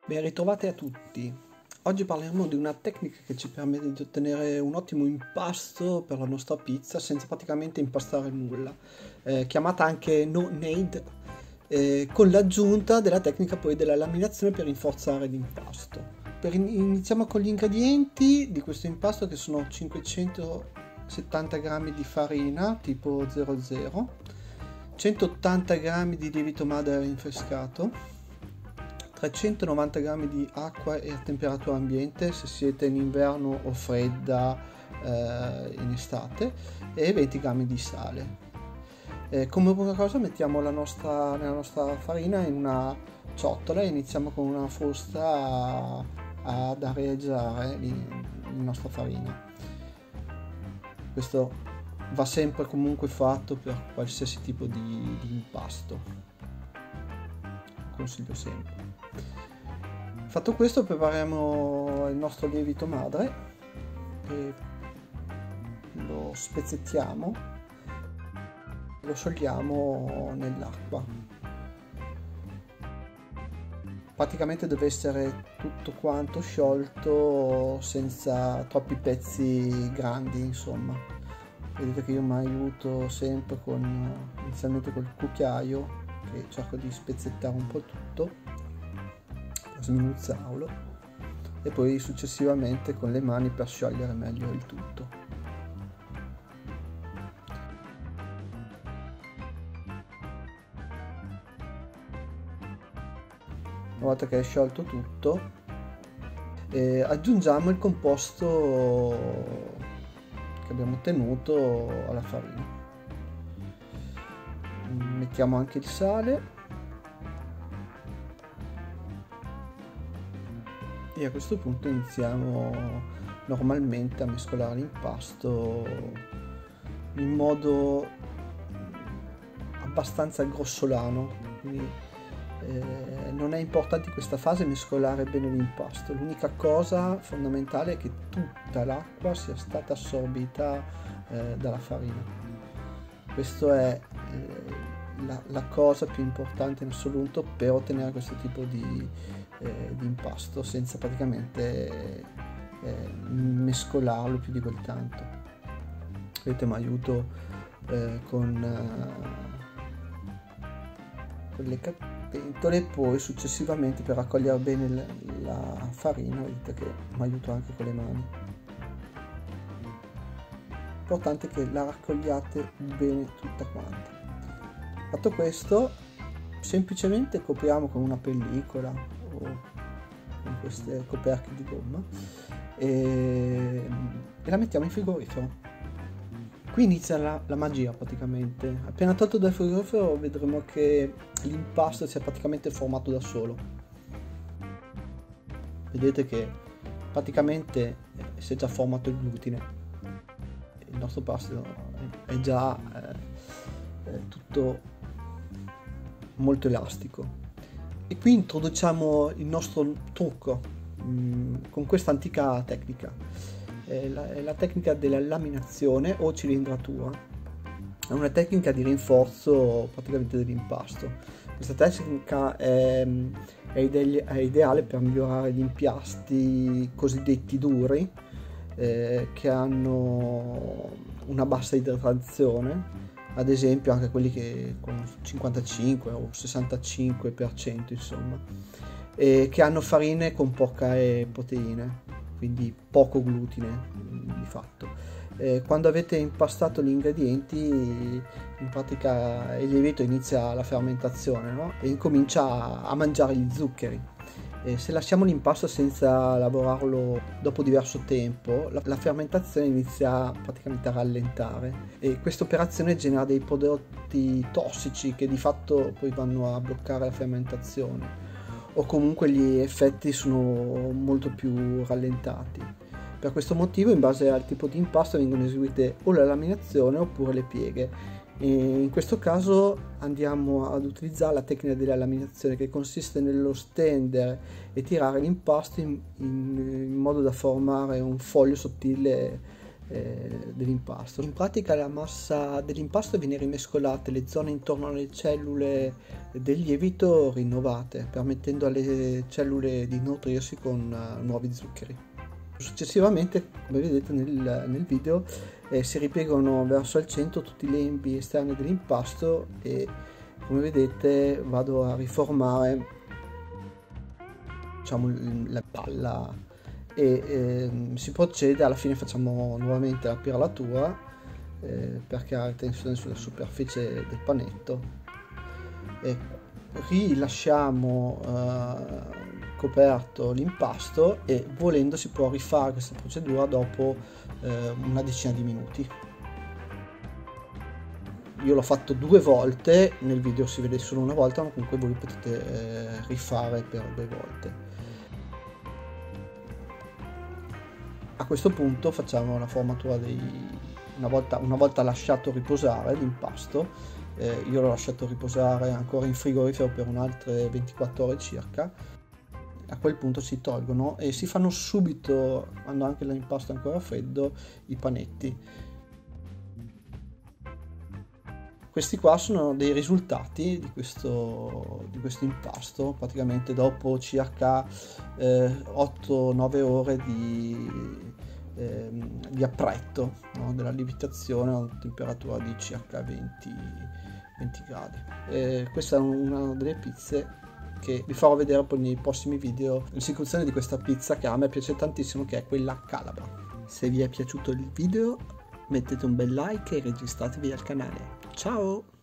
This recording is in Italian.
Ben ritrovati a tutti. Oggi parleremo di una tecnica che ci permette di ottenere un ottimo impasto per la nostra pizza senza praticamente impastare nulla, chiamata anche no knead, con l'aggiunta della tecnica poi della laminazione per rinforzare l'impasto. Iniziamo con gli ingredienti di questo impasto, che sono 570 g di farina tipo 00, 180 g di lievito madre rinfrescato, 390 g di acqua e a temperatura ambiente se siete in inverno o fredda in estate, e 20 g di sale. Come prima cosa mettiamo nella nostra farina in una ciotola e iniziamo con una frusta ad areggiare la nostra farina. Questo va sempre comunque fatto per qualsiasi tipo di impasto, consiglio sempre. Fatto questo, prepariamo il nostro lievito madre e lo spezzettiamo, lo sciogliamo nell'acqua. Praticamente deve essere tutto quanto sciolto senza troppi pezzi grandi, insomma. Vedete che io mi aiuto sempre inizialmente col cucchiaio, che cerco di spezzettare un po' tutto, sminuzzarlo, e poi successivamente con le mani per sciogliere meglio il tutto. Una volta che è sciolto tutto, aggiungiamo il composto che abbiamo ottenuto alla farina. Mettiamo anche il sale e a questo punto iniziamo normalmente a mescolare l'impasto in modo abbastanza grossolano, quindi non è importante in questa fase mescolare bene l'impasto. L'unica cosa fondamentale è che tutta l'acqua sia stata assorbita dalla farina. Questa è la cosa più importante in assoluto per ottenere questo tipo di impasto senza praticamente mescolarlo più di quel tanto. Vedete, mi aiuto con le pentole, poi successivamente per raccogliere bene la farina, vedete che mi aiuto anche con le mani. L'importante è che la raccogliate bene tutta quanta. Fatto questo, semplicemente copriamo con una pellicola o con queste coperchi di gomma e la mettiamo in frigorifero. Qui inizia la magia praticamente. Appena tolto dal frigorifero vedremo che l'impasto si è praticamente formato da solo. Vedete che praticamente si è già formato il glutine. Il nostro pasto è già tutto molto elastico. E qui introduciamo il nostro trucco con questa antica tecnica. È la tecnica della laminazione o cilindratura. È una tecnica di rinforzo praticamente dell'impasto. Questa tecnica è ideale per migliorare gli impasti cosiddetti duri, che hanno una bassa idratazione, ad esempio anche quelli che con 55 o 65%, insomma, e che hanno farine con poche proteine, quindi poco glutine di fatto. Quando avete impastato gli ingredienti, in pratica il lievito inizia la fermentazione, no? E incomincia a mangiare gli zuccheri. Se lasciamo l'impasto senza lavorarlo dopo diverso tempo, la fermentazione inizia praticamente a rallentare, e questa operazione genera dei prodotti tossici che di fatto poi vanno a bloccare la fermentazione, o comunque gli effetti sono molto più rallentati. Per questo motivo, in base al tipo di impasto, vengono eseguite o la laminazione oppure le pieghe. E in questo caso andiamo ad utilizzare la tecnica della laminazione, che consiste nello stendere e tirare l'impasto in modo da formare un foglio sottile dell'impasto. In pratica la massa dell'impasto viene rimescolata, le zone intorno alle cellule del lievito rinnovate, permettendo alle cellule di nutrirsi con nuovi zuccheri. Successivamente, come vedete nel video, si ripiegano verso il centro tutti i lembi esterni dell'impasto e, come vedete, vado a riformare, diciamo, la palla e si procede. Alla fine facciamo nuovamente la piralatura per creare tensione sulla superficie del panetto e rilasciamo coperto l'impasto, e volendo si può rifare questa procedura dopo una decina di minuti. Io l'ho fatto 2 volte, nel video si vede solo una volta, ma comunque voi potete rifare per 2 volte. A questo punto facciamo la formatura una volta lasciato riposare l'impasto. Io l'ho lasciato riposare ancora in frigorifero per un'altre 24 ore circa. A quel punto si tolgono e si fanno subito, quando anche l'impasto è ancora freddo, i panetti. Questi qua sono dei risultati di questo impasto, praticamente dopo circa 8-9 ore di appretto, no? Della lievitazione a una temperatura di circa 20 gradi. Questa è una delle pizze che vi farò vedere poi nei prossimi video, l'esecuzione di questa pizza che a me piace tantissimo, che è quella calabra. Se vi è piaciuto il video mettete un bel like e registratevi al canale. Ciao!